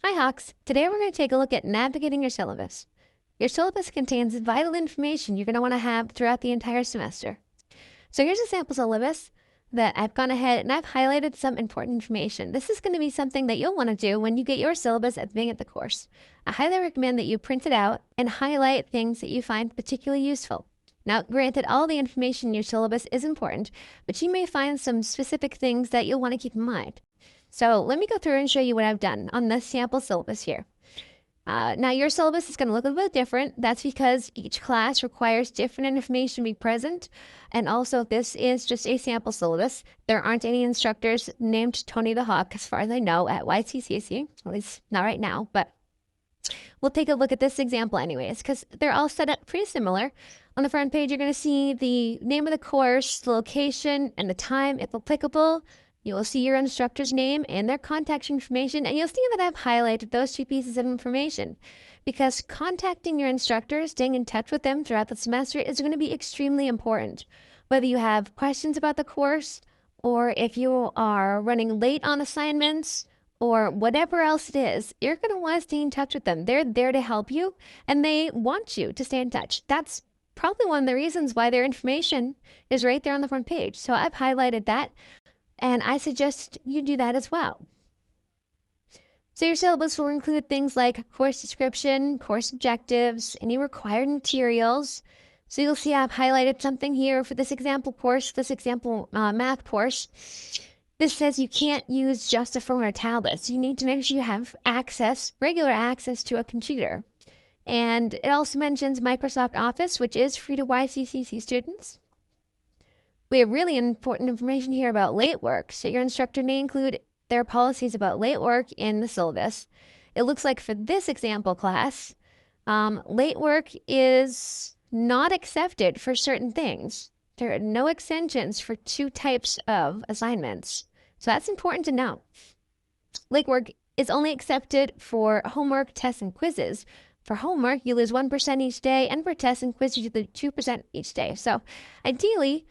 Hi Hawks! Today we're going to take a look at navigating your syllabus. Your syllabus contains vital information you're going to want to have throughout the entire semester. So here's a sample syllabus that I've gone ahead and I've highlighted some important information. This is going to be something that you'll want to do when you get your syllabus at the beginning of the course. I highly recommend that you print it out and highlight things that you find particularly useful. Now, granted, all the information in your syllabus is important, but you may find some specific things that you'll want to keep in mind. So let me go through and show you what I've done on this sample syllabus here. Now your syllabus is going to look a little bit different. That's because each class requires different information to be present. And also this is just a sample syllabus. There aren't any instructors named Tony the Hawk, as far as I know, at YCCC, at least not right now, but we'll take a look at this example anyways, because they're all set up pretty similar. On the front page, you're going to see the name of the course, the location, and the time, if applicable. You will see your instructor's name and their contact information, and you'll see that I've highlighted those two pieces of information because contacting your instructor, staying in touch with them throughout the semester is going to be extremely important. Whether you have questions about the course or if you are running late on assignments or whatever else it is, you're going to want to stay in touch with them. They're there to help you and they want you to stay in touch. That's probably one of the reasons why their information is right there on the front page. So I've highlighted that. And I suggest you do that as well. So your syllabus will include things like course description, course objectives, any required materials. So you'll see I've highlighted something here for this example course, this example math course. This says you can't use just a phone or tablet. So you need to make sure you have access, regular access to a computer. And it also mentions Microsoft Office, which is free to YCCC students. We have really important information here about late work, so your instructor may include their policies about late work in the syllabus. It looks like for this example class, late work is not accepted for certain things. There are no extensions for two types of assignments, so that's important to know. Late work is only accepted for homework, tests, and quizzes. For homework, you lose 1% each day, and for tests and quizzes, you lose 2% each day. So ideally,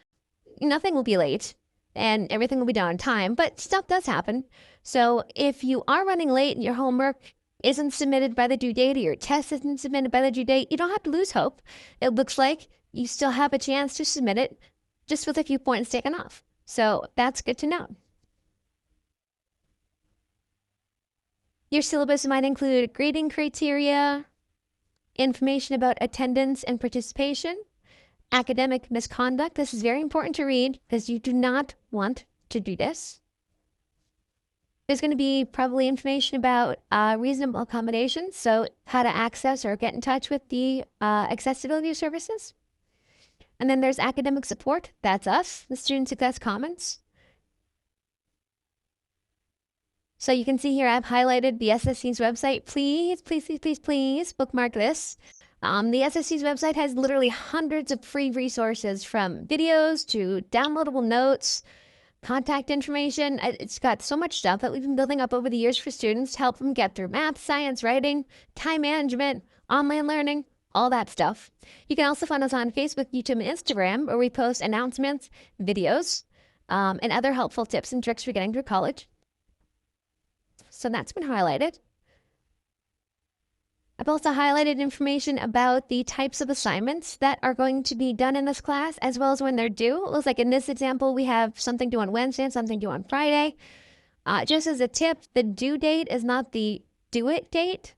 nothing will be late and everything will be done on time, but stuff does happen. So if you are running late and your homework isn't submitted by the due date or your test isn't submitted by the due date, you don't have to lose hope. It looks like you still have a chance to submit it just with a few points taken off. So that's good to know. Your syllabus might include grading criteria, information about attendance and participation, academic misconduct. This is very important to read because you do not want to do this. There's going to be probably information about reasonable accommodations, so how to access or get in touch with the accessibility services. And then there's academic support. That's us, the Student Success Commons. So you can see here I've highlighted the SSC's website. Please, please, please, please, please bookmark this. The SSC's website has literally hundreds of free resources from videos to downloadable notes, contact information. It's got so much stuff that we've been building up over the years for students to help them get through math, science, writing, time management, online learning, all that stuff. You can also find us on Facebook, YouTube, and Instagram, where we post announcements, videos, and other helpful tips and tricks for getting through college. So that's been highlighted. I've also highlighted information about the types of assignments that are going to be done in this class, as well as when they're due. It looks like in this example, we have something due on Wednesday and something due on Friday. Just as a tip, the due date is not the do it date.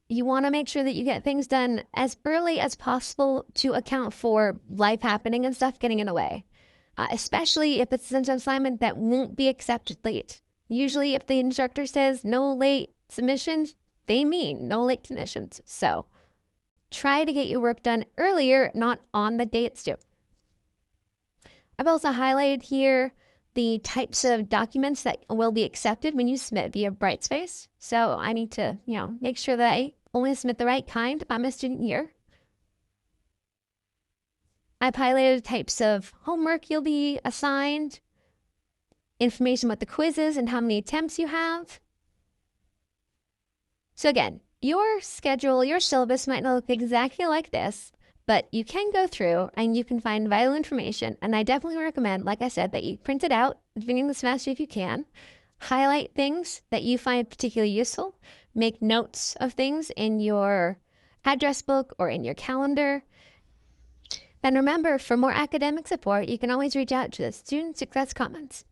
You want to make sure that you get things done as early as possible to account for life happening and stuff getting in the way, especially if it's an assignment that won't be accepted late. Usually if the instructor says no late submissions, they mean no late submissions. So try to get your work done earlier, not on the day it's due. I've also highlighted here the types of documents that will be accepted when you submit via Brightspace. So I need to, make sure that I only submit the right kind if I'm a student here. I've highlighted types of homework you'll be assigned, information about the quizzes and how many attempts you have. So again, your schedule, your syllabus might not look exactly like this, but you can go through and you can find vital information. And I definitely recommend, like I said, that you print it out at the beginning of the semester if you can. highlight things that you find particularly useful, make notes of things in your address book or in your calendar. Then remember, for more academic support, you can always reach out to the Student Success Commons.